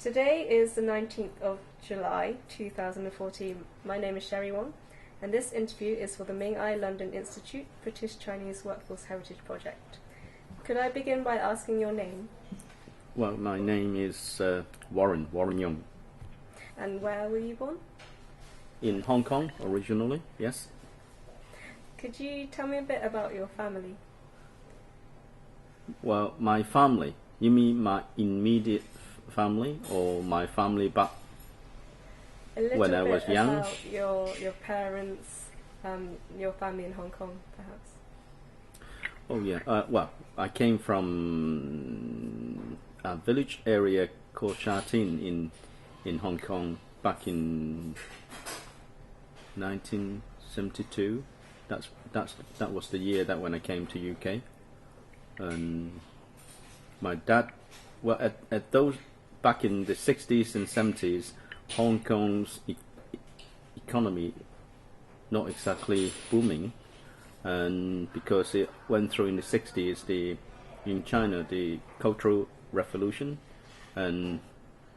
Today is the 19th of July 2014. My name is Sherry Wong, and this interview is for the Ming-Ai London Institute British Chinese Workforce Heritage Project. Could I begin by asking your name? Well, my name is Warren Yeung. And where were you born? In Hong Kong, originally, yes. Could you tell me a bit about your family? Well, my family, you mean my immediate family or my family back when I was young? About your parents, your family in Hong Kong, perhaps. Oh yeah, well, I came from a village area called Chinatown in Hong Kong back in 1972. That was the year that when I came to UK, and my dad, well, at those back in the 60s and 70s, Hong Kong's economy not exactly booming, and because it went through in the 60s in China the Cultural Revolution, and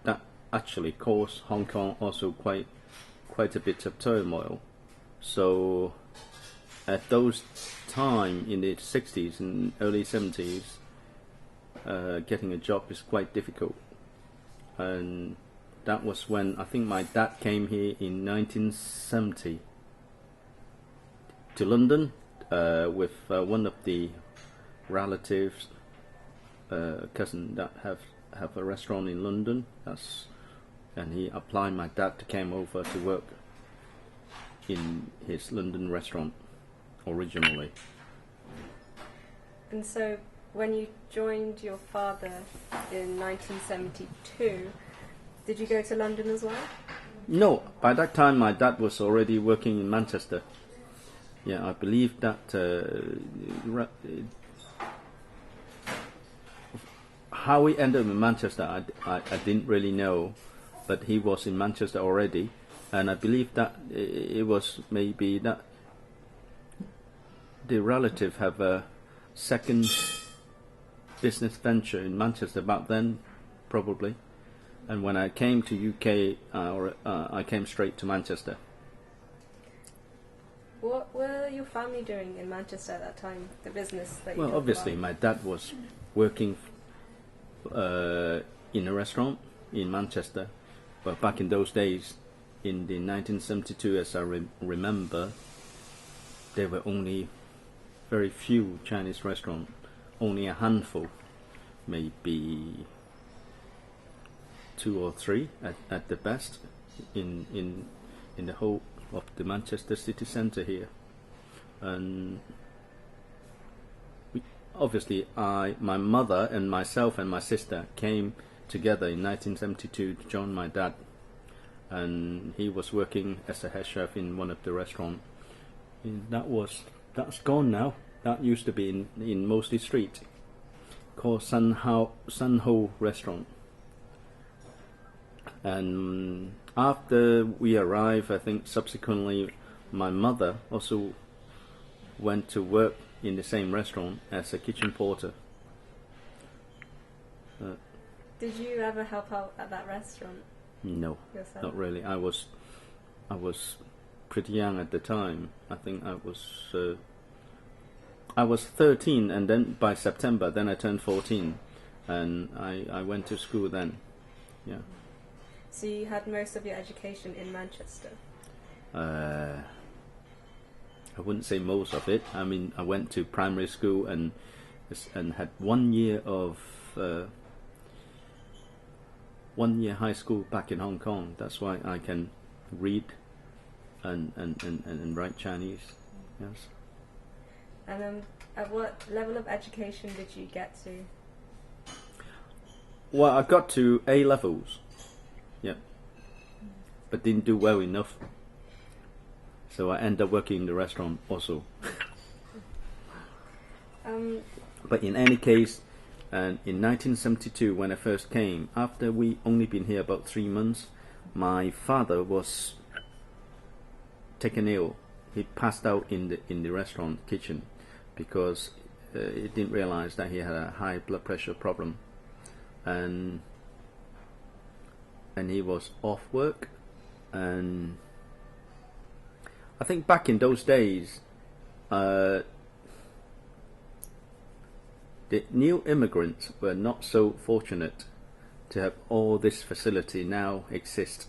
that actually caused Hong Kong also quite a bit of turmoil. So at those time in the 60s and early 70s, getting a job is quite difficult, and that was when I think my dad came here in 1970 to London with one of the relatives, cousin that have a restaurant in London. And he applied my dad to came over to work in his London restaurant originally. And so when you joined your father in 1972, did you go to London as well? No, by that time my dad was already working in Manchester. Yeah, I believe that how he ended in Manchester, I didn't really know, but he was in Manchester already, and I believe that it was maybe that the relative have a second business venture in Manchester back then, probably. And when I came to UK, I came straight to Manchester. What were your family doing in Manchester at that time? The business that you Well, obviously, about? my dad was working in a restaurant in Manchester, but back in those days, in the 1972, as I remember, there were only very few Chinese restaurants, only a handful, maybe 2 or 3 at the best in the whole of the Manchester city centre here. And obviously my mother and myself and my sister came together in 1972 to join my dad, and he was working as a head chef in one of the restaurants. That's gone now. That used to be in Mosley Street, called Sun Ho Restaurant. And after we arrived, I think subsequently my mother also went to work in the same restaurant as a kitchen porter. Did you ever help out at that restaurant? No, yourself? Not really. I was pretty young at the time. I think I was 13, and then by September, then I turned 14, and I went to school then. Yeah. So you had most of your education in Manchester? I wouldn't say most of it. I mean, I went to primary school and had 1 year of 1 year high school back in Hong Kong. That's why I can read and write Chinese. Yes. And at what level of education did you get to? Well, I got to A levels. Yeah, but didn't do well enough, so I ended up working in the restaurant also. But in any case, and in 1972, when I first came, after we only been here about 3 months, my father was taken ill. He passed out in the restaurant kitchen because he didn't realize that he had a high blood pressure problem, and and he was off work, and I think back in those days, the new immigrants were not so fortunate to have all this facility now exist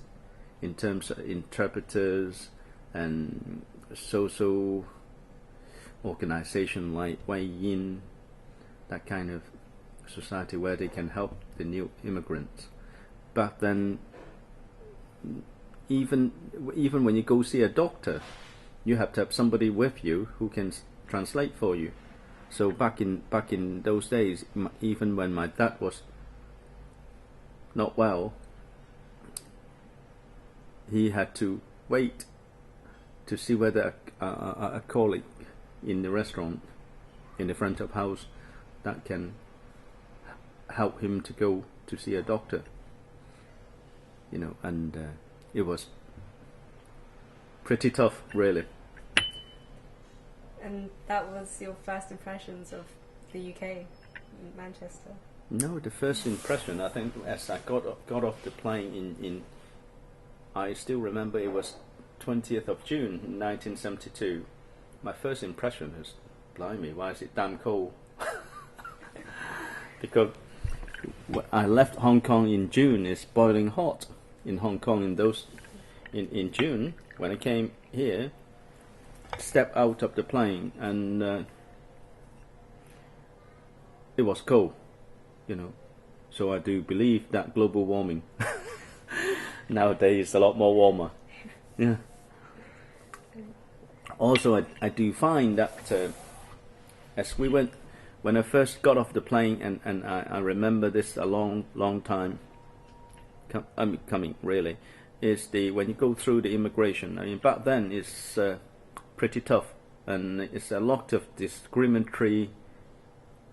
in terms of interpreters and social organization like Wei Yin, that kind of society where they can help the new immigrants. But then, even when you go see a doctor, you have to have somebody with you who can translate for you. So back in those days, even when my dad was not well, he had to wait to see whether a colleague in the restaurant, in the front of house, that can help him to go to see a doctor. You know, and it was pretty tough, really. And that was your first impressions of the UK, in Manchester? No, the first impression, I think, as I got off the plane in I still remember it was 20th of June 1972. My first impression was, blimey, why is it damn cold? Because I left Hong Kong in June. It's boiling hot in Hong Kong in June. When I came here, stepped out of the plane, and it was cold, you know. So I do believe that global warming nowadays is a lot more warmer. Yeah. Also, I do find that as we went, when I first got off the plane, and I remember this a long time coming, really, is when you go through the immigration. I mean, back then it's pretty tough, and it's a lot of discriminatory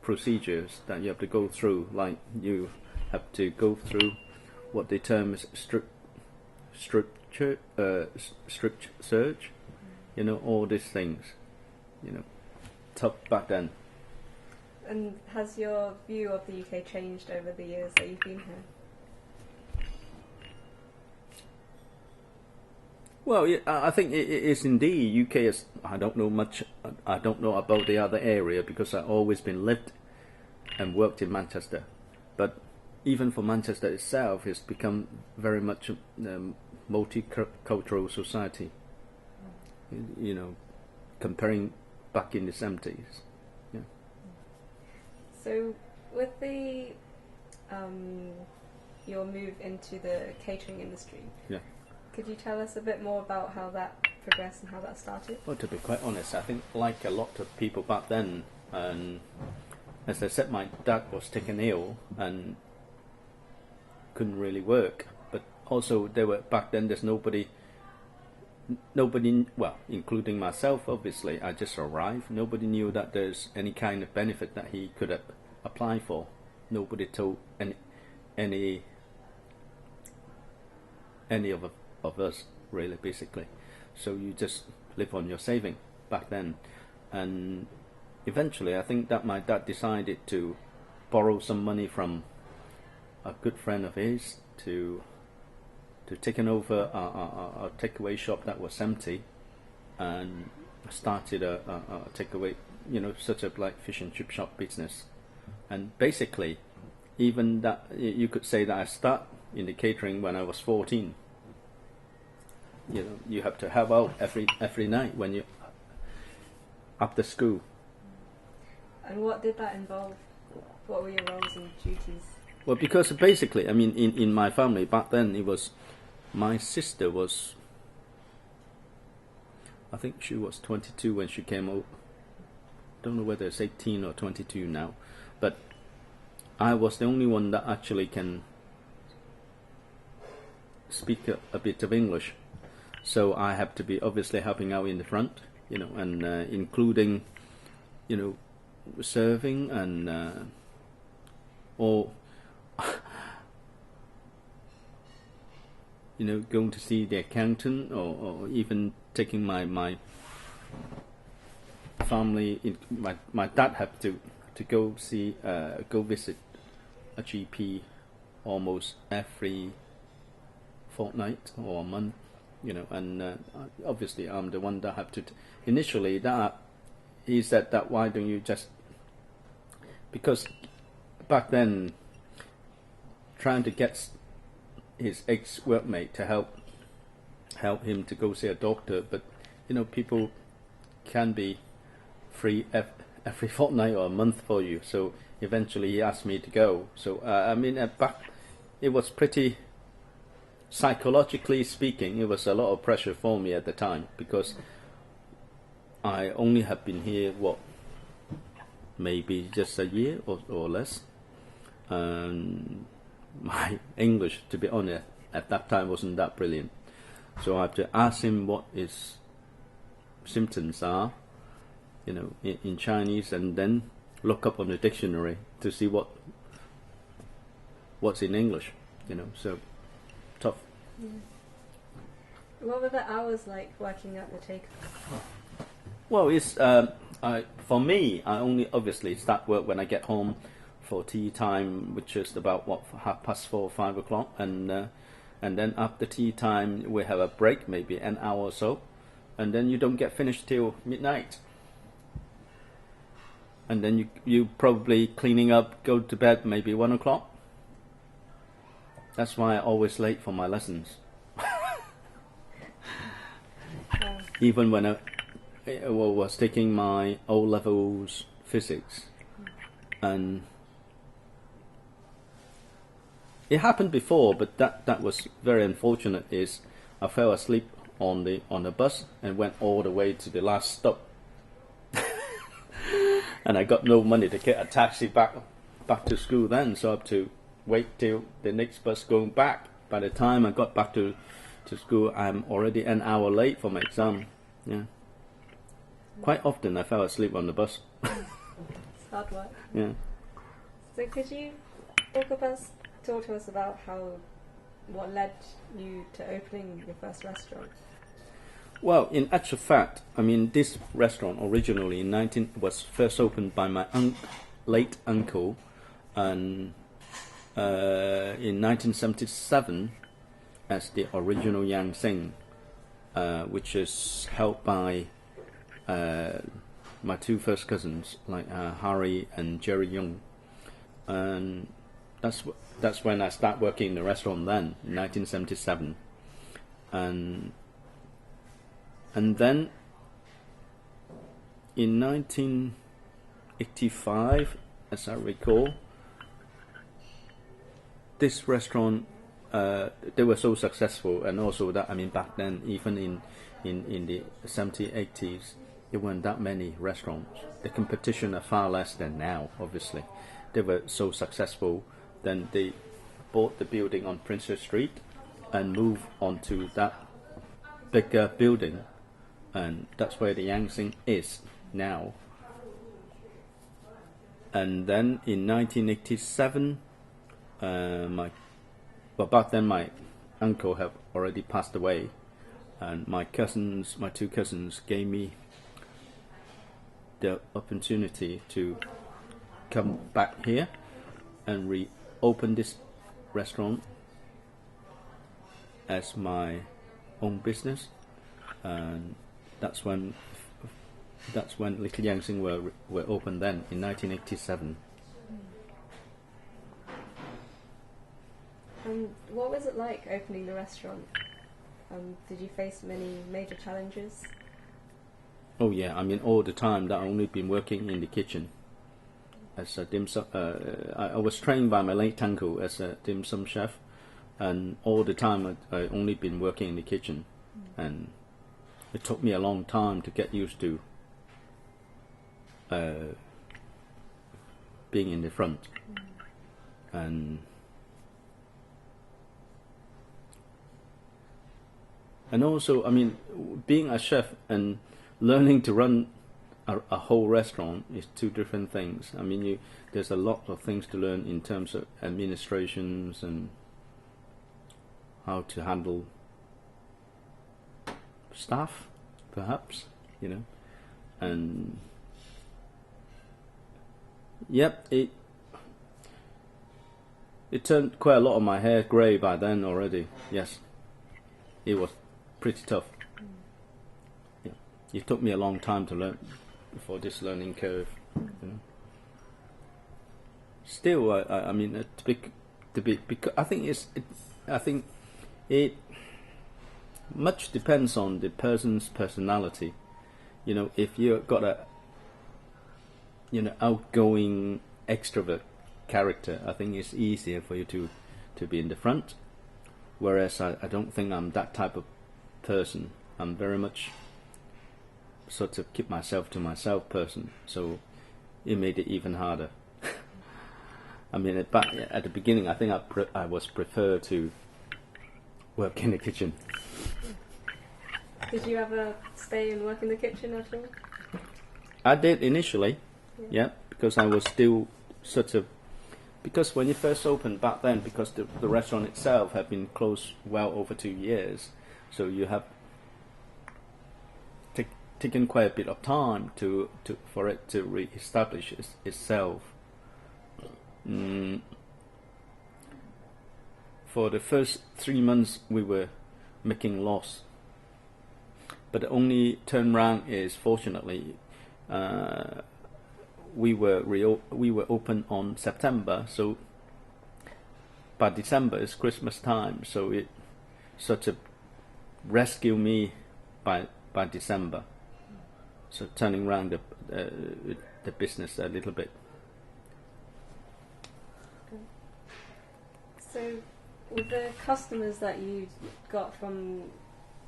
procedures that you have to go through. Like, you have to go through what they term as strip search, you know, all these things, you know, tough back then. And has your view of the UK changed over the years that you've been here? Well, yeah, I think it is indeed. UK is. I don't know much. I don't know about the other area because I've always been lived and worked in Manchester. But even for Manchester itself, it's become very much a multicultural society. You know, comparing back in the 70s. Yeah. So, with the your move into the catering industry, yeah, could you tell us a bit more about how that progressed and how that started? Well, to be quite honest, I think like a lot of people back then, and as I said, my dad was taken ill and couldn't really work. But also, back then. There's nobody, well, including myself, obviously. I just arrived. Nobody knew that there's any kind of benefit that he could apply for. Nobody told any of us, really, basically. So you just live on your saving back then. And eventually, I think that my dad decided to borrow some money from a good friend of his to taking over a takeaway shop that was empty, and started a takeaway, you know, sort of like fish and chip shop business. And basically, even that, you could say that I started in the catering when I was 14. You know, you have to help out every night when you after school. And what did that involve? What were your roles and duties? Well, because basically, I mean, in my family back then, it was my sister was, I think she was 22 when she came out. Don't know whether it's 18 or 22 now, but I was the only one that actually can speak a bit of English. So I have to be obviously helping out in the front, you know, and including, you know, serving and or you know, going to see the accountant, or even taking my family. My dad had to go visit a GP almost every fortnight or a month, you know. And obviously, I'm the one that have to. Initially, that he said that why don't you just, because back then, trying to get his ex-workmate to help him to go see a doctor, but you know, people can be free every fortnight or a month for you. So eventually he asked me to go. So I mean, back, it was pretty, psychologically speaking, it was a lot of pressure for me at the time, because I only have been here, maybe just a year or less. My English, to be honest, at that time wasn't that brilliant. So I have to ask him what his symptoms are, you know, in Chinese, and then look up on the dictionary to see what's in English, you know. So tough. Yeah. What were the hours like working at the take? Well, it's for me, I only obviously start work when I get home for tea time, which is about 4:30, 5 o'clock, and then after tea time we have a break, maybe an hour or so, and then you don't get finished till midnight, and then you probably cleaning up, go to bed maybe 1 o'clock. That's why I'm always late for my lessons. Even when I was taking my O-levels physics, and it happened before, but that was very unfortunate. Is I fell asleep on the bus and went all the way to the last stop, and I got no money to get a taxi back to school then, so I have to wait till the next bus going back. By the time I got back to school, I'm already an hour late for my exam. Yeah, quite often I fell asleep on the bus. It's hard work. Yeah. So could you talk to us about what led you to opening your first restaurant? Well, in actual fact, I mean, this restaurant originally was first opened by my late uncle, and in 1977 as the original Yeung, which is held by my two first cousins, like Harry and Jerry Yeung, and that's when I started working in the restaurant then, in 1977. And then in 1985, as I recall, this restaurant, they were so successful, and also that, I mean, back then, even in the 70s, 80s, there weren't that many restaurants. The competition are far less than now, obviously. They were so successful. Then they bought the building on Princess Street and moved onto that bigger building, and that's where the Yangtze is now. And then in 1987, back then my uncle had already passed away, and my two cousins gave me the opportunity to come back here and reopen this restaurant as my own business, and that's when Little Yangtze were opened then in 1987. And what was it like opening the restaurant? Did you face many major challenges? Oh yeah, I mean, all the time that I've only been working in the kitchen as a dim sum. I was trained by my late uncle as a dim sum chef, and all the time I only been working in the kitchen, and it took me a long time to get used to being in the front, and also, I mean, being a chef and learning to run a whole restaurant is two different things. I mean, there's a lot of things to learn in terms of administrations and how to handle staff, perhaps, you know. And yep, it turned quite a lot of my hair grey by then already. Yes, it was pretty tough. Yeah. It took me a long time to learn before this learning curve. You know. Still, I mean, because I think it much depends on the person's personality. You know, if you've got a outgoing extrovert character, I think it's easier for you to be in the front. Whereas I don't think I'm that type of person. I'm very much sort of keep myself to myself person. So it made it even harder. I mean, at the beginning, I think I was prefer to work in the kitchen. Did you ever stay and work in the kitchen at all? I did initially, yeah, because I was still sort of, because when you first opened back then, because the restaurant itself had been closed well over 2 years, so you have taken quite a bit of time for it to re-establish itself. For the first 3 months, we were making loss, but the only turnaround is, fortunately, we were open on September, so by December it's Christmas time, so it sort of rescued me by December, so turning around the business a little bit. So, with the customers that you got from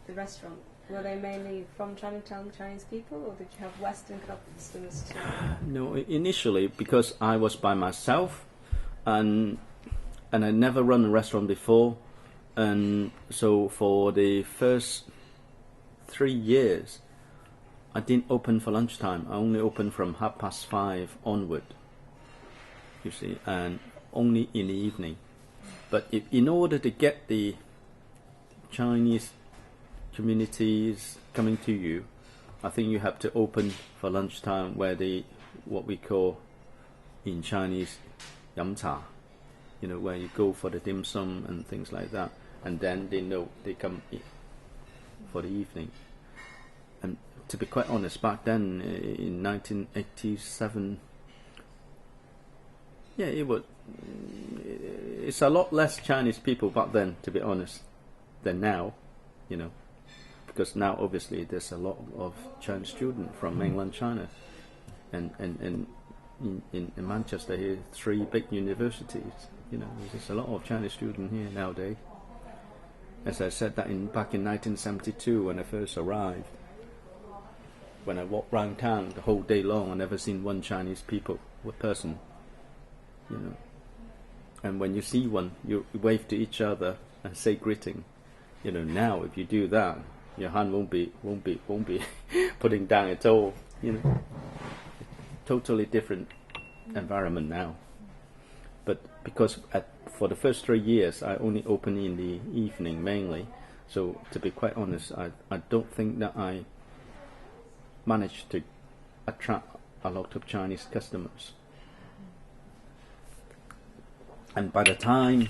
the restaurant, were they mainly from Chinatown, Chinese people, or did you have Western customers too? No, initially, because I was by myself, and I never run a restaurant before, and so for the first 3 years, I didn't open for lunchtime. I only opened from 5:30 onward. You see, and only in the evening. But in order to get the Chinese communities coming to you, I think you have to open for lunchtime, where what we call in Chinese 饮茶, where you go for the dim sum and things like that, and then they know they come for the evening. And to be quite honest, back then in 1987, it's a lot less Chinese people back then, to be honest, than now, because now obviously there's a lot of Chinese students from mainland China, and in Manchester here, 3 big universities. There's a lot of Chinese students here nowadays. As I said, that back in 1972 when I first arrived, when I walked round town the whole day long, I never seen one Chinese person. And when you see one, you wave to each other and say greeting. Now if you do that, your hand won't be putting down at all. Totally different environment now. But because for the first 3 years I only opened in the evening mainly, so to be quite honest, I don't think that I managed to attract a lot of Chinese customers. And by the time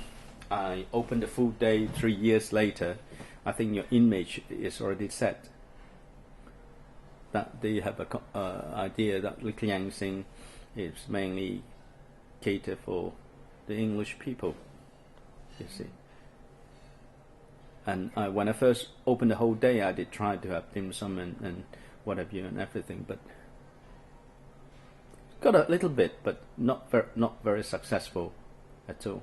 I opened the full day 3 years later, I think your image is already set. That they have a idea that Liang is mainly cater for the English people, you see. And when I first opened the whole day, I did try to have dim sum and what have you and everything, but got a little bit, but not very successful at all.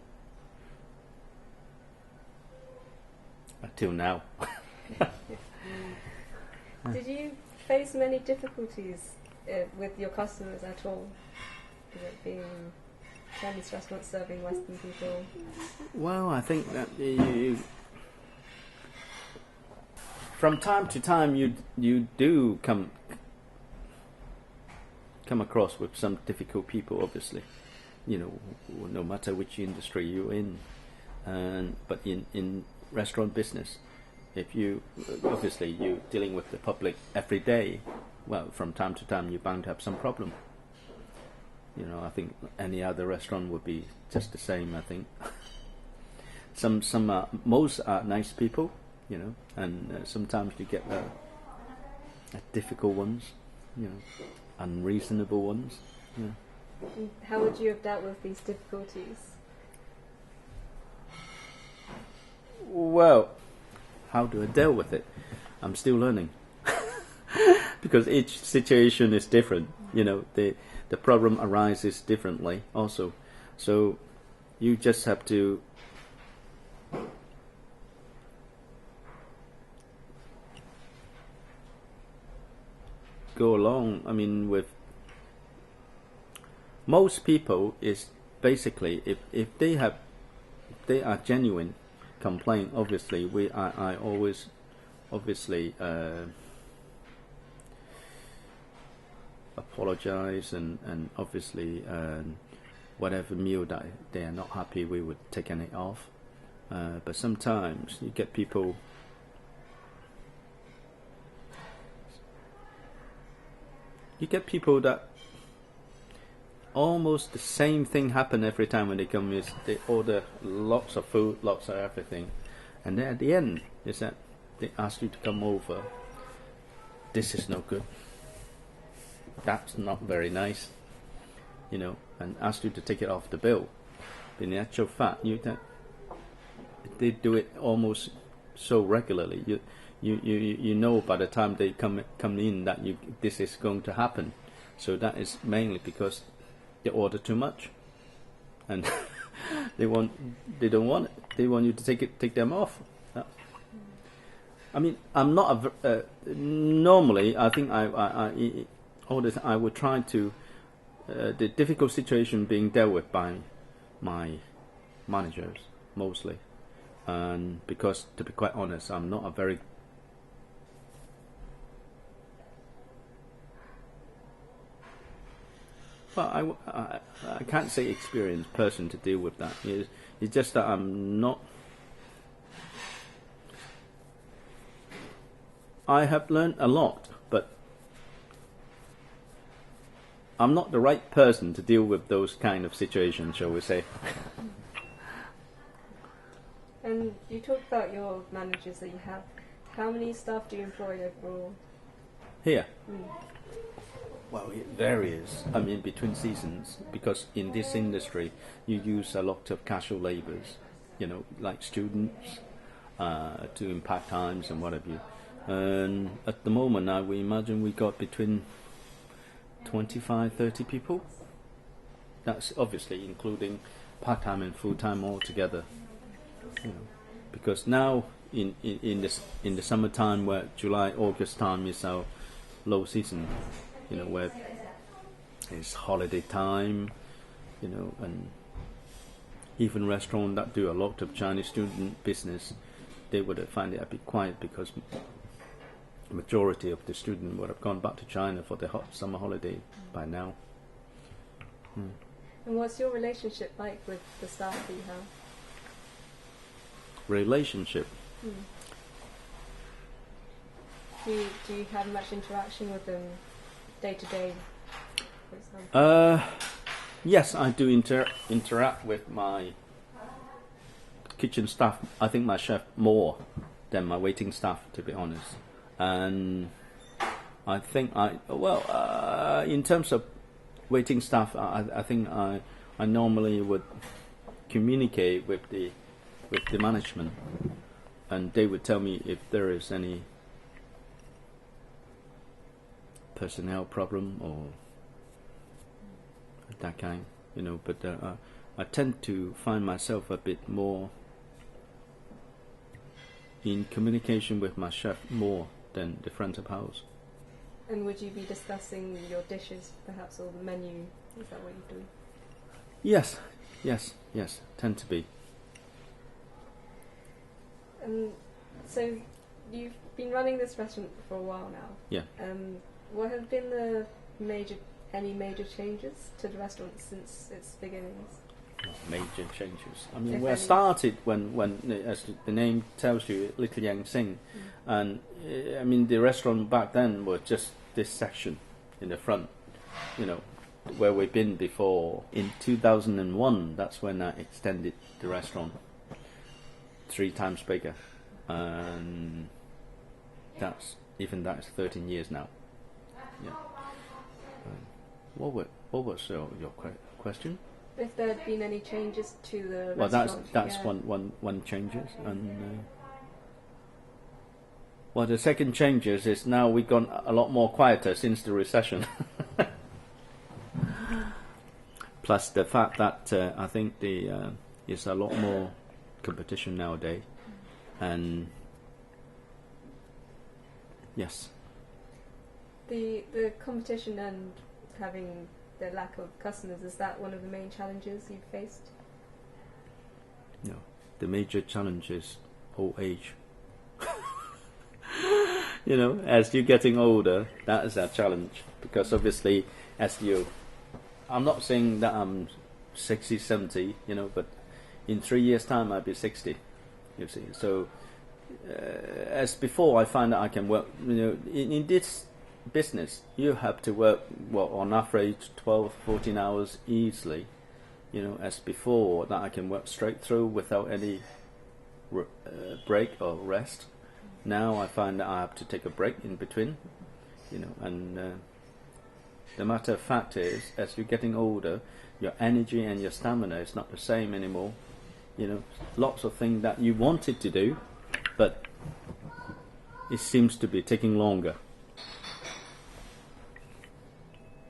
Until now. Did you face many difficulties with your customers at all? Is it being Chinese restaurants serving Western people? Well, I think that from time to time you do come across with some difficult people, obviously. No matter which industry you're in, but in restaurant business, if you're dealing with the public every day, well, from time to time you're bound to have some problem. I think any other restaurant would be just the same. I think most are nice people, you know, and sometimes you get difficult ones, you know, unreasonable ones. Yeah. How would you have dealt with these difficulties? Well, how do I deal with it? I'm still learning. Because each situation is different, you know, the problem arises differently also. So you just have to go along. I mean, with most people is basically if they are genuine complaint, obviously I always obviously apologize and obviously whatever meal that they are not happy, we would take it off. But sometimes you get people that almost the same thing happen every time when they come. Is they order lots of food, lots of everything, and then at the end is that they ask you to come over. This is no good. That's not very nice, you know, and ask you to take it off the bill. In actual fact, they do it almost so regularly. You know by the time they come in that this is going to happen. So that is mainly because they order too much, and they don't want it. They want you to take them off. I mean, I'm not normally. I think all the time I would try to the difficult situation being dealt with by my managers mostly, and because to be quite honest, I'm not a very well, I can't say experienced person to deal with that. It's just that I'm not. I have learned a lot, but I'm not the right person to deal with those kind of situations, shall we say. And you talked about your managers that you have. How many staff do you employ overall? Here? Well, it varies. I mean, between seasons, because in this industry, you use a lot of casual labours, you know, like students, doing part-times and what have you. And at the moment now, we imagine we got between 25, 30 people. That's obviously including part-time and full-time all together. You know, because now in the summertime, where July, August time is our low season, you know, where it's holiday time, you know, and even restaurants that do a lot of Chinese student business, they would find it a bit quiet because the majority of the students would have gone back to China for the hot summer holiday by now. And what's your relationship like with the staff that you have? Relationship? Do you have much interaction with them day to day, for example? Yes, I do interact with my kitchen staff. I think my chef more than my waiting staff, to be honest. And I think in terms of waiting staff, I think I normally would communicate with the management, and they would tell me if there is any personnel problem or that kind, you know. But I tend to find myself a bit more in communication with my chef more than the front of house. And would you be discussing your dishes, perhaps, or the menu? Is that what you do? Yes. Tend to be. So you've been running this restaurant for a while now. Yeah. What have been any major changes to the restaurant since its beginnings? Major changes. I mean, we started when, as the name tells you, Little Yang Sing, and I mean the restaurant back then was just this section in the front, you know, where we've been before. In 2001, that's when I extended the restaurant 3 times bigger, and that's 13 years now. Yeah. What was your question? If there had been any changes to the Well, restaurant? that's one changes, and well, the second changes is now we've gone a lot more quieter since the recession. Plus the fact that I think it's a lot more competition nowadays, and yes. The competition and having the lack of customers, is that one of the main challenges you've faced? No, the major challenge is old age. You know, as you're getting older, that is a challenge, because obviously I'm not saying that I'm 60, 70, you know, but in 3 years' time I'll be 60, you see. So as before, I find that I can work, you know, in this business, you have to work, well, on average 12, 14 hours easily, you know, as before that I can work straight through without any break or rest. Now I find that I have to take a break in between, you know, and the matter of fact is, as you're getting older, your energy and your stamina is not the same anymore. You know, lots of things that you wanted to do, but it seems to be taking longer.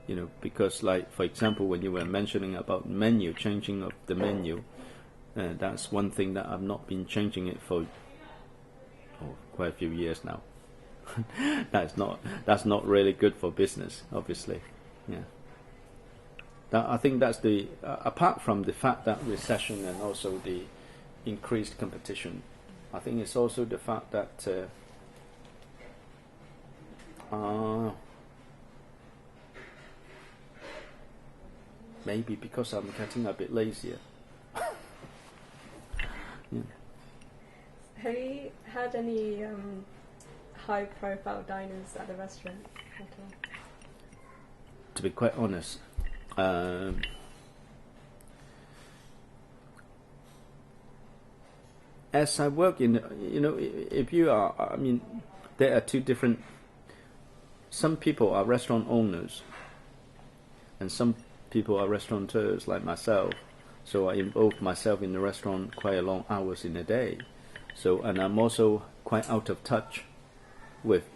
You know, because like, for example, when you were mentioning about menu, changing of the menu, that's one thing that I've not been changing it for quite a few years now. That's not really good for business, obviously. Yeah. I think that's apart from the fact that recession and also the increased competition, I think it's also the fact that maybe because I'm getting a bit lazier. Yeah. Have you had any high-profile diners at the restaurant at all? To be quite honest, as I work in, you know, if you are, I mean, there are two different. Some people are restaurant owners, and some people are restaurateurs like myself. So I involve myself in the restaurant quite a long hours in a day. So, and I'm also quite out of touch with,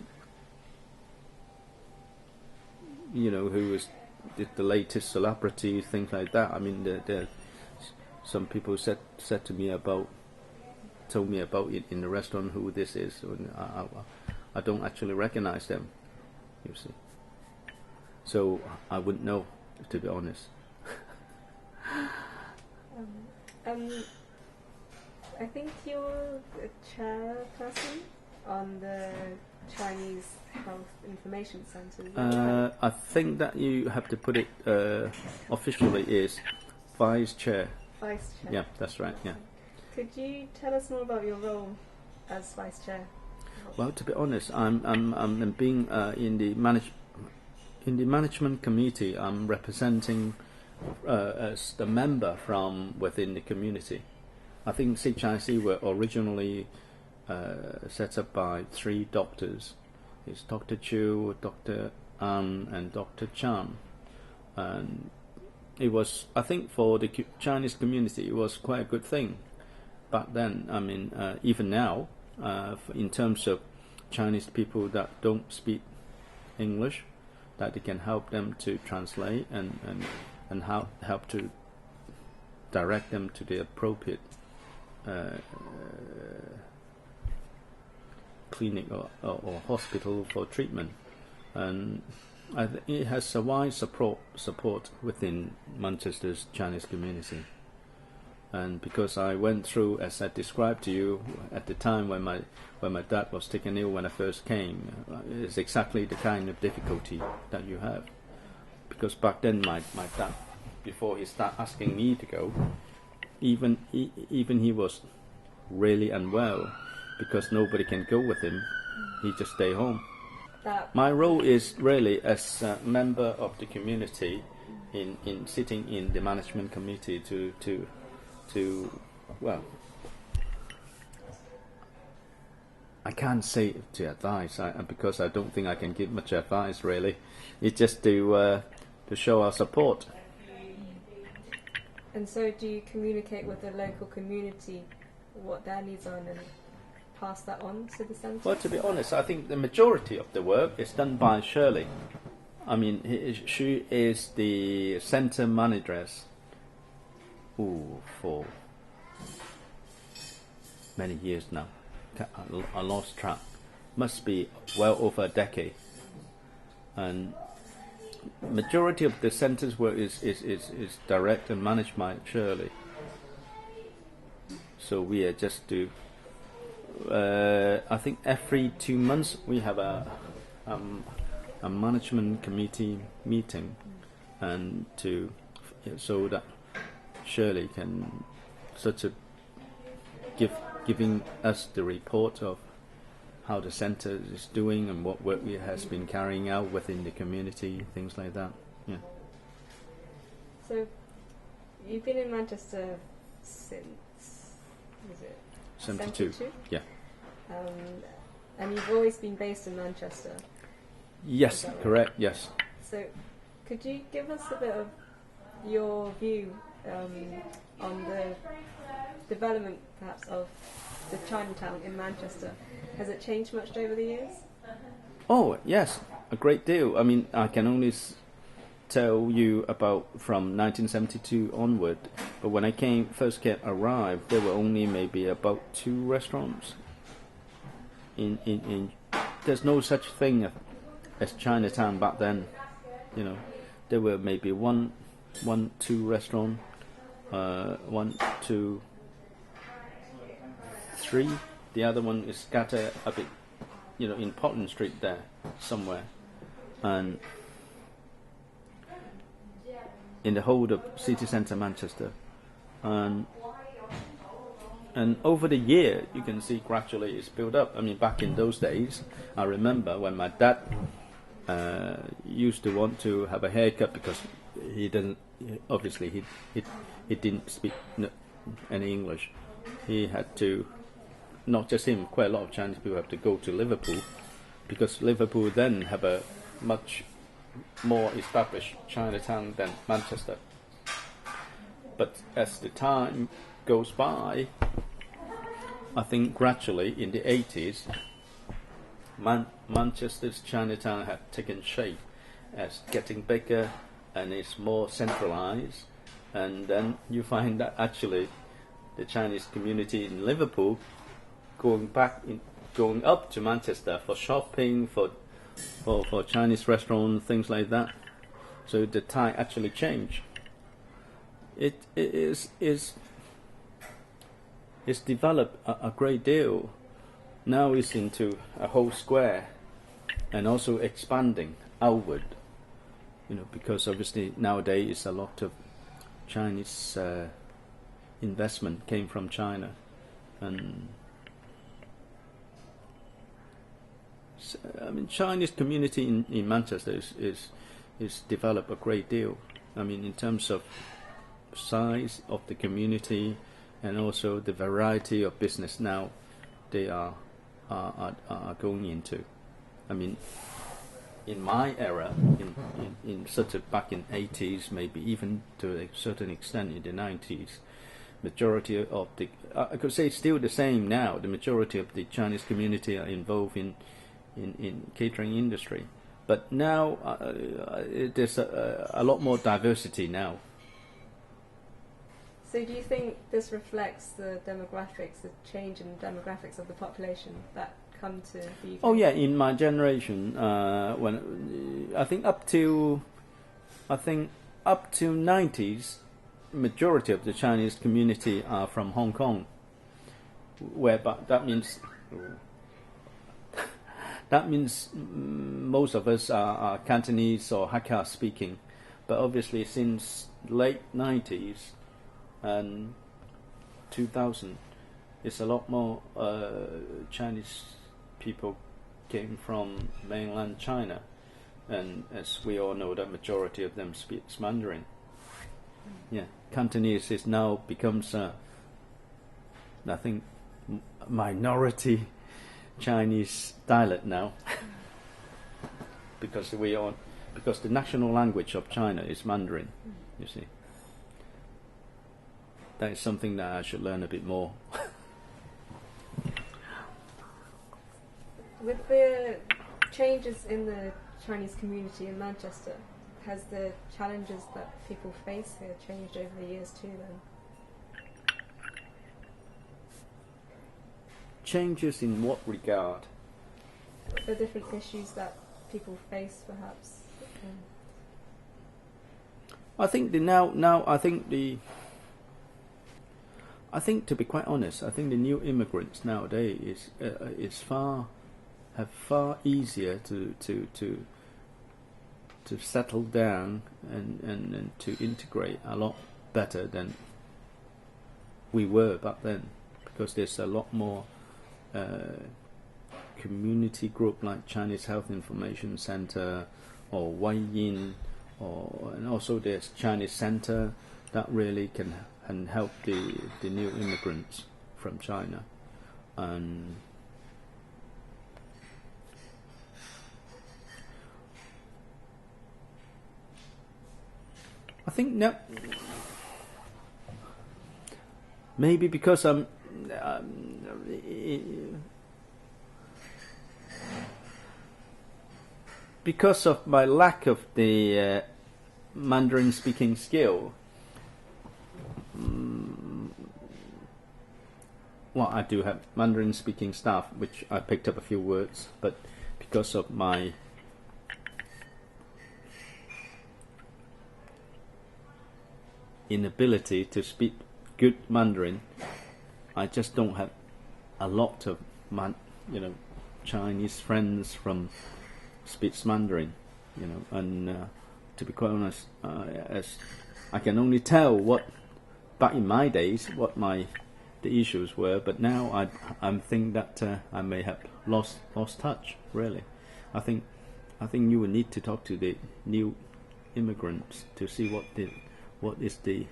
you know, who is the latest celebrity, things like that. I mean, some people told me about it in the restaurant who this is. So I don't actually recognize them, you see. So I wouldn't know, to be honest. I think you're the chairperson on the Chinese Health Information Centre. I think that you have to put it officially is vice chair. Vice chair. Yeah, that's right. Yeah. Could you tell us more about your role as vice chair? Well, to be honest, I'm being in the management committee. I'm representing as the member from within the community. I think CHIC were originally set up by 3 doctors. It's Dr. Chu, Dr. An, and Dr. Chan. And it was, I think, for the Chinese community, it was quite a good thing. Back then, I mean, even now, in terms of Chinese people that don't speak English, that they can help them to translate and help to direct them to the appropriate clinic or hospital for treatment, and it has a wide support within Manchester's Chinese community. And because I went through, as I described to you at the time when my dad was taken ill when I first came, it's exactly the kind of difficulty that you have. Because back then my dad, before he started asking me to go, even he was really unwell, because nobody can go with him. He just stay home. My role is really as a member of the community, in sitting in the management committee to well, can't say to advise because I don't think I can give much advice really. It's just to show our support. And so do you communicate with the local community what their needs are and then pass that on to the centre? Well, to be honest, I think the majority of the work is done by Shirley. I mean, she is the centre manageress for many years now. I lost track. Must be well over a decade. And majority of the centre's work is direct and managed by Shirley. So we are just do. I think every 2 months we have a management committee meeting, and so that Shirley can sort of giving us the report of how the centre is doing and what work it has been carrying out within the community, things like that. Yeah. So you've been in Manchester since, is it 72? Yeah. And you've always been based in Manchester? Yes, correct, yes. So could you give us a bit of your view on the development perhaps of the Chinatown in Manchester? Has it changed much over the years? Oh, yes, a great deal. I mean, I can only tell you about from 1972 onward, but when I first arrived, there were only maybe about 2 restaurants. There's no such thing as Chinatown back then. You know, there were maybe one, 2 restaurant, 1, 2, 3. The other one is scattered a bit, you know, in Portland Street there somewhere, and in the whole of city centre Manchester, and over the year you can see gradually it's built up. I mean, back in those days, I remember when my dad used to want to have a haircut because he didn't speak any English. He had to. Not just him, quite a lot of Chinese people have to go to Liverpool, because Liverpool then have a much more established Chinatown than Manchester. But as the time goes by, I think gradually in the 80s, Manchester's Chinatown had taken shape as getting bigger and it's more centralized, and then you find that actually the Chinese community in Liverpool going up to Manchester for shopping, for Chinese restaurants, things like that. So the tide actually changed. It's developed a great deal. Now it's into a whole square, and also expanding outward. You know, because obviously nowadays a lot of Chinese investment came from China, and I mean, Chinese community in Manchester is developed a great deal. I mean, in terms of size of the community and also the variety of business now they are going into. I mean, in my era, in sort of back in 80s, maybe even to a certain extent in the 90s, majority of the I could say it's still the same now. The majority of the Chinese community are involved in catering industry, but now there's a lot more diversity now. So do you think this reflects the demographics, the change in demographics of the population that come to the UK? Oh yeah, in my generation, when I think up to 90s, majority of the Chinese community are from Hong Kong, but that means most of us are Cantonese or Hakka speaking. But obviously since late 90s and 2000, it's a lot more Chinese people came from mainland China, and as we all know, the majority of them speaks Mandarin. Yeah, Cantonese is now becomes I think minority Chinese dialect now, because the national language of China is Mandarin. You see, that is something that I should learn a bit more. With the changes in the Chinese community in Manchester, has the challenges that people face here changed over the years too then? Changes in what regard? The different issues that people face, perhaps. I think I think to be quite honest, I think the new immigrants nowadays have far easier to settle down and to integrate a lot better than we were back then, because there's a lot more community group like Chinese Health Information Center or Wei Yin, and also there's Chinese Center that really can help the new immigrants from China. And I think maybe because because of my lack of the Mandarin speaking skill. Well, I do have Mandarin speaking staff, which I picked up a few words, but because of my inability to speak good Mandarin, I just don't have a lot of Chinese friends from speaks Mandarin, and to be quite honest, as I can only tell what back in my days what the issues were, but now I'm thinking that I may have lost touch. Really, I think you will need to talk to the new immigrants to see what is the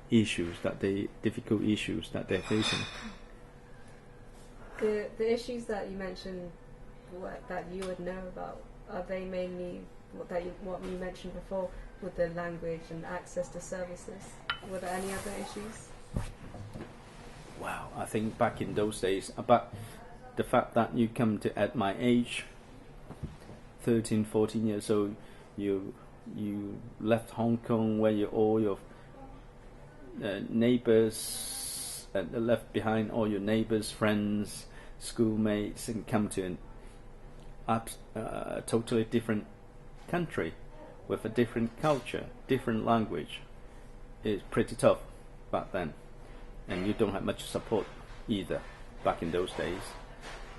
issues difficult issues that they're facing. The issues that you mentioned, that you would know about, are they mainly what you mentioned before with the language and access to services? Were there any other issues? Wow, I think back in those days, about the fact that you come to at my age, 13, 14 years old, you left Hong Kong where all your neighbors, left behind all your neighbors, friends, schoolmates, and come to a totally different country with a different culture, different language. It's pretty tough back then, and you don't have much support either back in those days.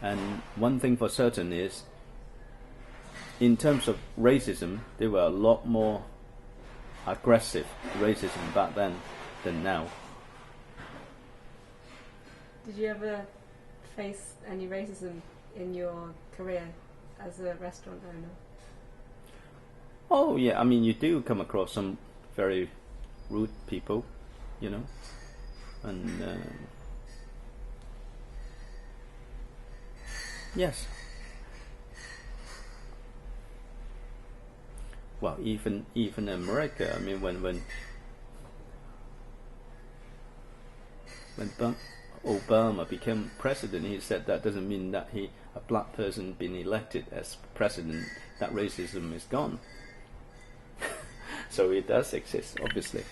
And one thing for certain is, in terms of racism, there were a lot more aggressive racism back then than now. Did you ever face any racism in your career as a restaurant owner? Oh yeah, I mean, you do come across some very rude people, and yes. Well, even in America, I mean, when Obama became president, he said that doesn't mean that a black person being elected as president, that racism is gone. So it does exist, obviously.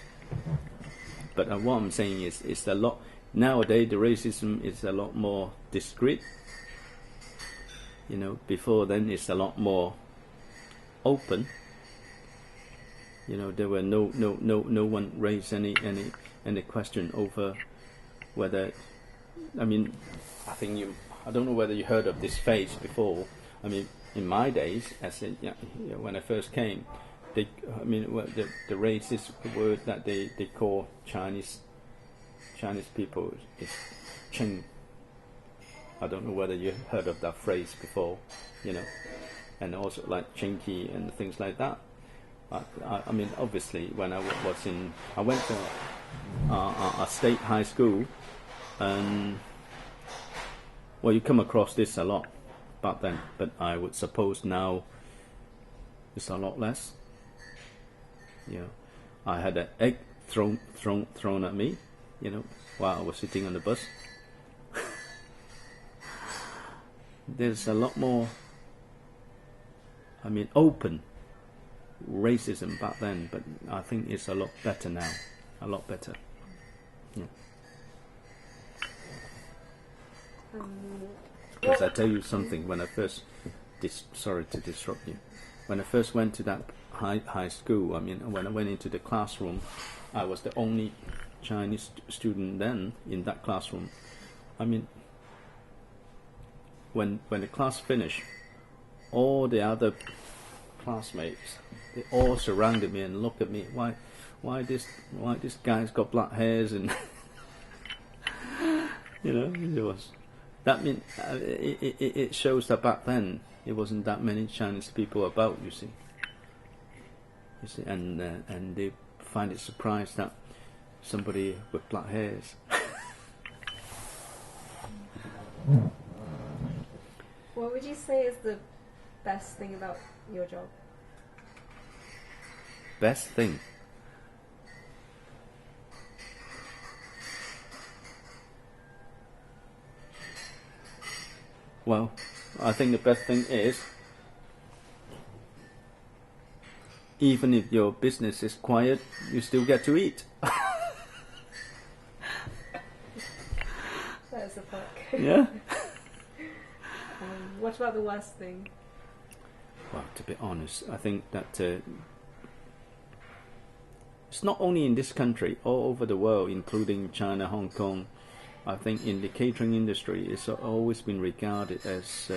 But what I'm saying is a lot nowadays. The racism is a lot more discreet. Before then it's a lot more open. There were no one raised any question over whether. I mean, I don't know whether you heard of this phrase before. I mean, in my days, when I first came, the racist word that they call Chinese people is Ching. I don't know whether you heard of that phrase before, and also like Chinky and things like that. I mean, obviously, when I went to a state high school, and Well, you come across this a lot back then, but I would suppose now it's a lot less. You know, I had an egg thrown at me, you know, while I was sitting on the bus. There's a lot more, I mean, open racism back then, but I think it's a lot better now. A lot better. Yeah. Because I tell you something, when I first, sorry to disrupt you, when I first went to that high school, I mean, when I went into the classroom, I was the only Chinese student then in that classroom. I mean, when the class finished, all the other classmates, they all surrounded me and looked at me. Why this guy's got black hairs, and you know, it was. That mean it shows that back then it wasn't that many Chinese people about. You see, and they find it surprised that somebody with black hairs. What would you say is the best thing about your job? Best thing? Well, I think the best thing is, even if your business is quiet, you still get to eat. That is a perk. Yeah. What about the worst thing? Well, to be honest, I think that it's not only in this country, all over the world, including China, Hong Kong. I think in the catering industry, it's always been regarded as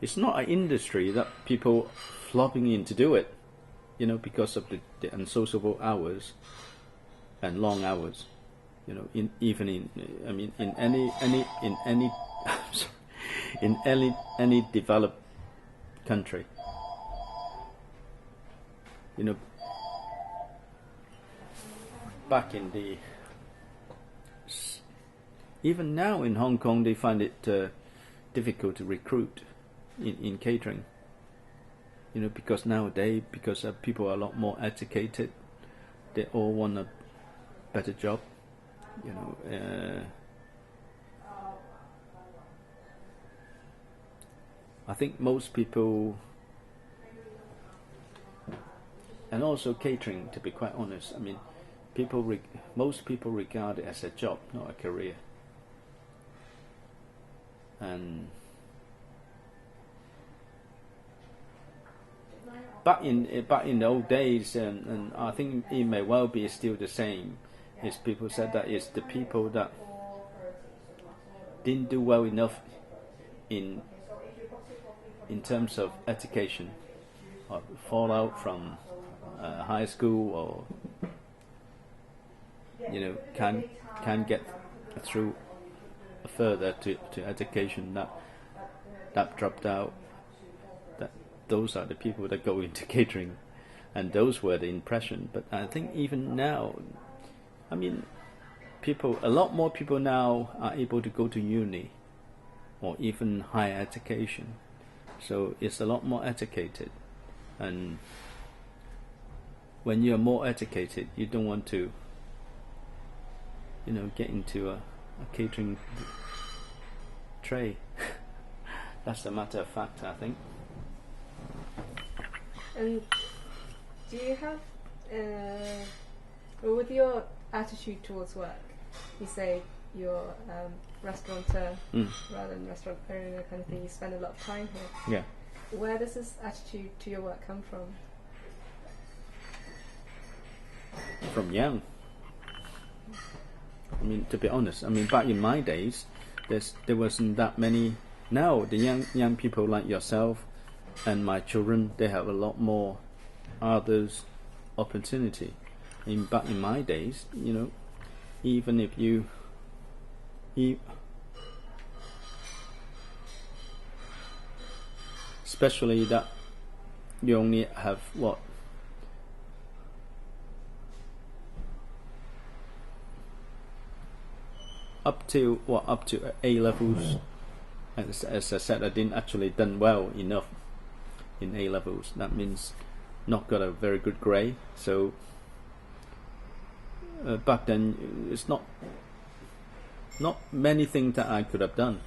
it's not an industry that people flopping in to do it, you know, because of the unsociable hours and long hours, you know. In any developed country, you know. Back in the, even now in Hong Kong, they find it difficult to recruit in catering. You know, because nowadays, people are a lot more educated, they all want a better job. You know, I think most people, and also catering, to be quite honest, I mean, most people regard it as a job, not a career. And back in the old days, and I think it may well be still the same, is people said that it's the people that didn't do well enough in terms of education, or fall out from high school, or you know, can get through further to education, that dropped out. That those are the people that go into catering, and those were the impression. But I think even now, I mean, a lot more people now are able to go to uni or even higher education, so it's a lot more educated. And when you're more educated, you don't want to, you know, get into a catering tray. That's a matter of fact, I think. And do you have, well, with your attitude towards work, you say you're restaurateur rather than restaurant owner kind of thing, you spend a lot of time here. Yeah. Where does this attitude to your work come from? From young. I mean, to be honest, I mean, back in my days, there wasn't that many. Now the young people like yourself and my children, they have a lot more others opportunity. Back in my days, you know, even if you especially that you only have what, up to A levels. As I said, I didn't actually done well enough in A levels. That means not got a very good grade. So back then, it's not many things that I could have done.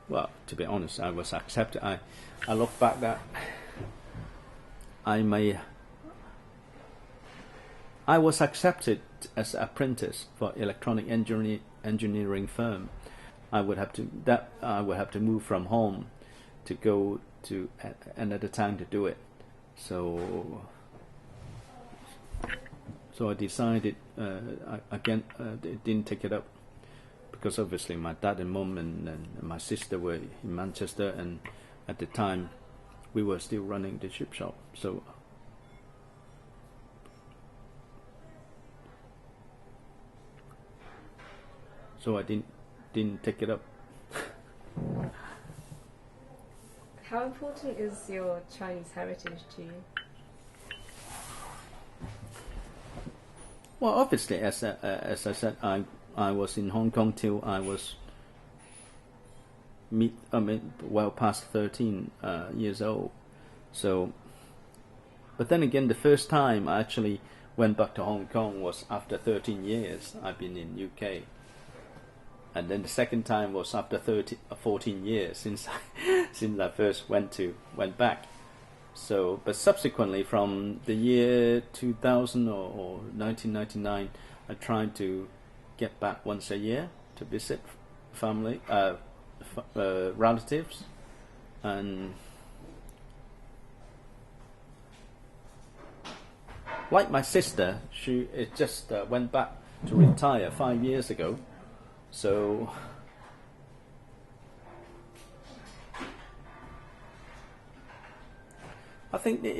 Well, to be honest, I was accepted. I look back that I was accepted as an apprentice for electronic engineering firm. I would have to move from home to go to another town to do it. So I decided didn't take it up, because obviously my dad and mum and my sister were in Manchester, and at the time we were still running the chip shop. So I didn't take it up. How important is your Chinese heritage to you? Well, obviously, as I said, I was in Hong Kong till I was well past 13 years old. So, but then again, the first time I actually went back to Hong Kong was after 13 years. I've been in UK, and then the second time was after 14 years since I first went back. So, but subsequently, from the year 2000 or 1999, I tried to get back once a year to visit family, relatives, and like my sister, she just went back to retire 5 years ago. So I think there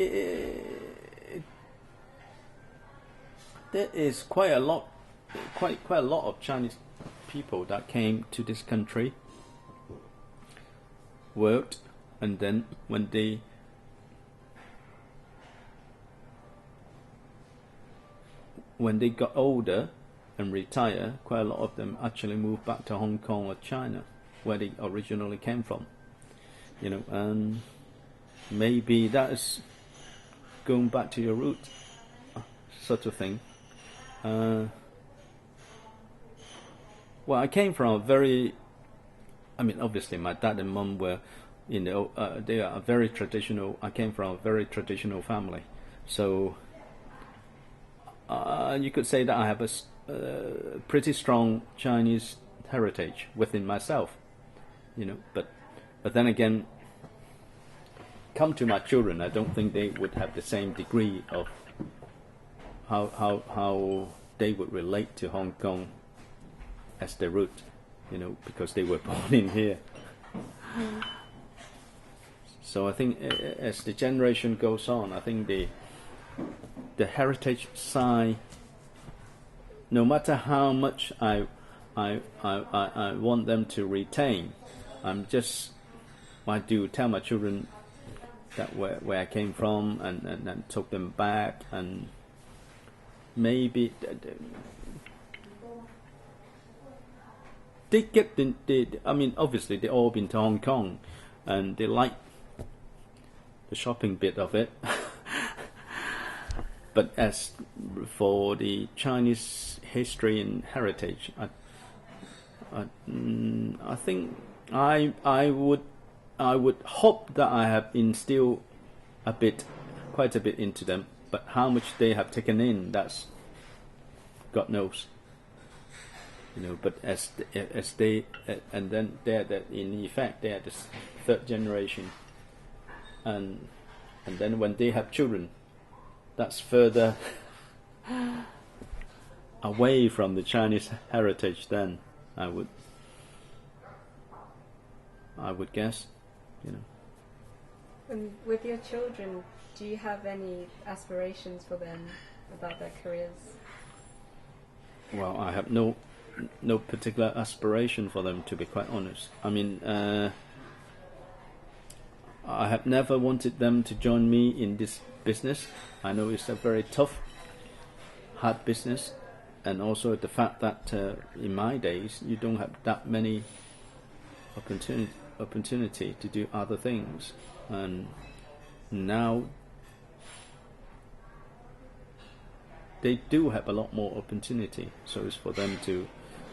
is quite a lot of Chinese people that came to this country, worked, and then when they got older and retire, quite a lot of them actually moved back to Hong Kong or China, where they originally came from. And maybe that is going back to your roots, sort of thing. Well, I came from obviously my dad and mum were, they are very traditional. I came from a very traditional family, so you could say that I have a pretty strong Chinese heritage within myself, But then again, come to my children, I don't think they would have the same degree of how they would relate to Hong Kong as their root, because they were born in here. So I think as the generation goes on, I think the heritage side, no matter how much I want them to retain, I do tell my children that where I came from, and took them back, and maybe they get obviously they all been to Hong Kong, and they like the shopping bit of it. But as for the Chinese history and heritage, I think I would hope that I have instilled quite a bit into them. But how much they have taken in, that's God knows. But as they and then in effect they're the third generation, and then when they have children, that's further away from the Chinese heritage. Then I would guess, And with your children, do you have any aspirations for them about their careers? Well, I have no particular aspiration for them, to be quite honest. I have never wanted them to join me in this business. I know it's a very tough, hard business, and also the fact that in my days you don't have that many opportunity to do other things, and now they do have a lot more opportunity. So it's for them to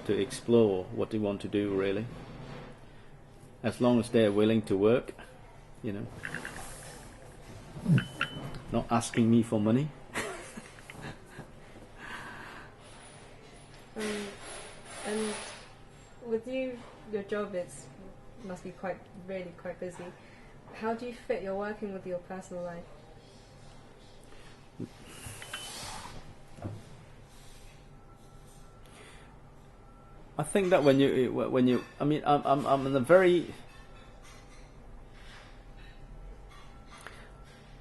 explore what they want to do, really, as long as they're willing to work, you know, not asking me for money. And with you, your job must be really quite busy. How do you fit your working with your personal life? I think that when you, I mean, I'm in a very.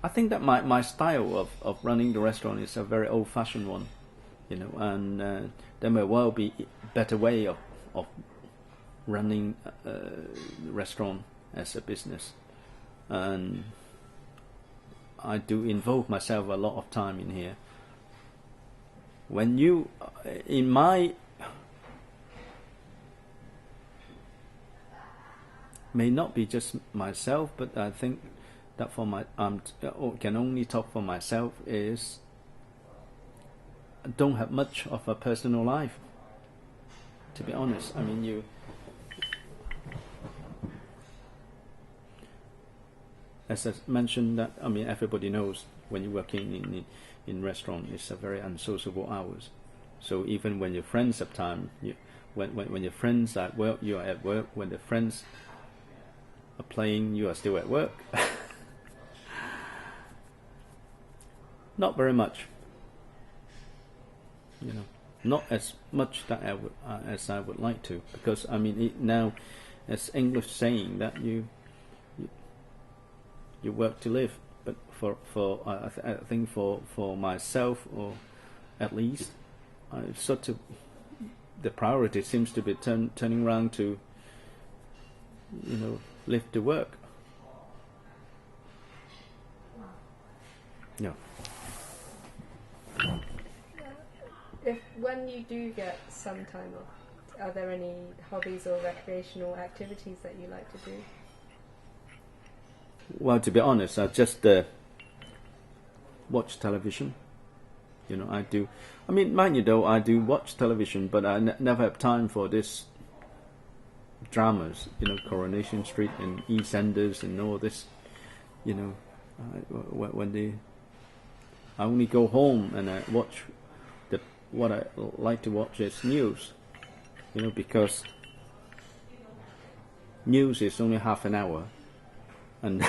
I think that my style of running the restaurant is a very old-fashioned one, you know, and there may well be a better way of running the restaurant as a business, and I do involve myself a lot of time in here. When you, in my, may not be just myself, but I think that for my, can only talk for myself, is I don't have much of a personal life, to be honest. I mean, you, as I mentioned, that I mean, everybody knows when you're working in restaurant, it's a very unsociable hours. So even when your friends have time, when your friends are at work, you are at work. When the friends are playing, you are still at work. Not very much, you know, not as much that I would as I would like to, because I mean now, as English saying that you work to live, but I think for myself, or at least, sort of the priority seems to be turning around to, you know, live to work. Yeah. When you do get some time off, are there any hobbies or recreational activities that you like to do? Well, to be honest, I just watch television. You know, I do. I mean, mind you, though, I do watch television, but I never have time for this dramas. You know, Coronation Street and EastEnders and all this. You know, I only go home and I watch what I like to watch is news. You know, because news is only half an hour, and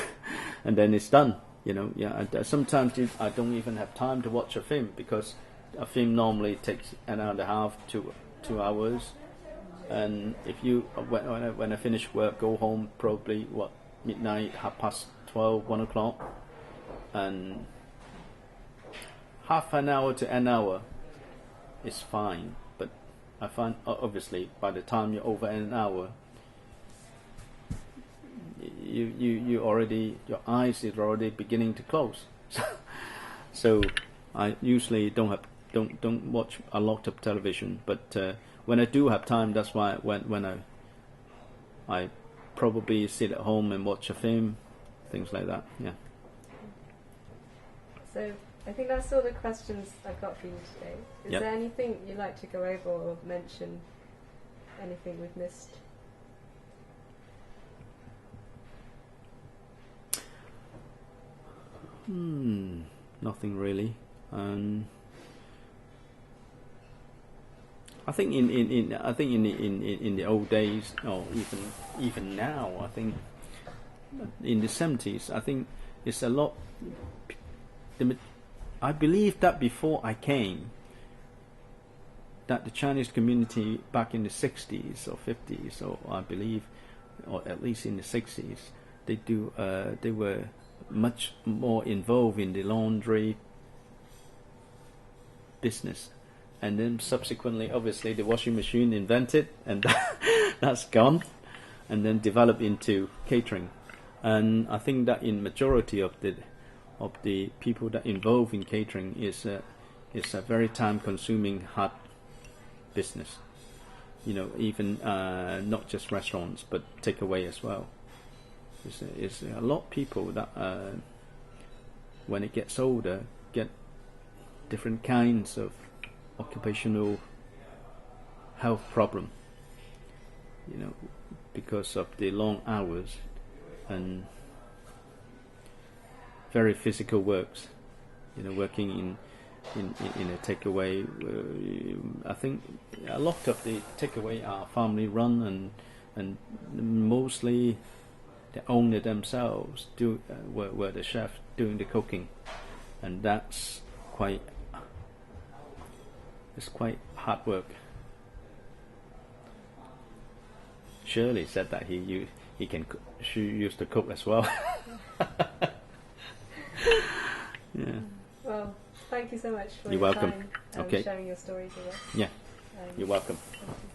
and then it's done. You know, yeah. Sometimes I don't even have time to watch a film, because a film normally takes an hour and a half to 2 hours, and if you when I finish work, go home probably midnight, 12:30, 1 o'clock, and half an hour to an hour is fine. But I find obviously by the time you're over an hour, you already, your eyes is already beginning to close. So I usually don't watch a lot of television, but when I do have time, that's why when I probably sit at home and watch a film, things like that. Yeah. So I think that's all the questions I've got for you today. Is Yep. there anything you'd like to go over or mention? Anything we've missed? Nothing really. I think in the old days, or even now, I think in the 70s, I think it's a lot. I believe that before I came, that the Chinese community back in the 60s or 50s, or I believe, or at least in the 60s, they were much more involved in the laundry business, and then subsequently, obviously, the washing machine invented, and that's gone, and then developed into catering. And I think that in majority of the people that involved in catering is a very time-consuming, hard business. You know, even not just restaurants, but takeaway as well. It's a lot of people that when it gets older, get different kinds of occupational health problem. You know, because of the long hours and very physical works. You know, working in a takeaway. I think a lot of the takeaway are family run, and mostly the owner themselves were the chef doing the cooking, and it's quite hard work. Shirley said that she used to cook as well. Yeah. Well, thank you so much for You're your welcome. time and Okay. sharing your stories with us. Yeah. You're welcome. Thank you.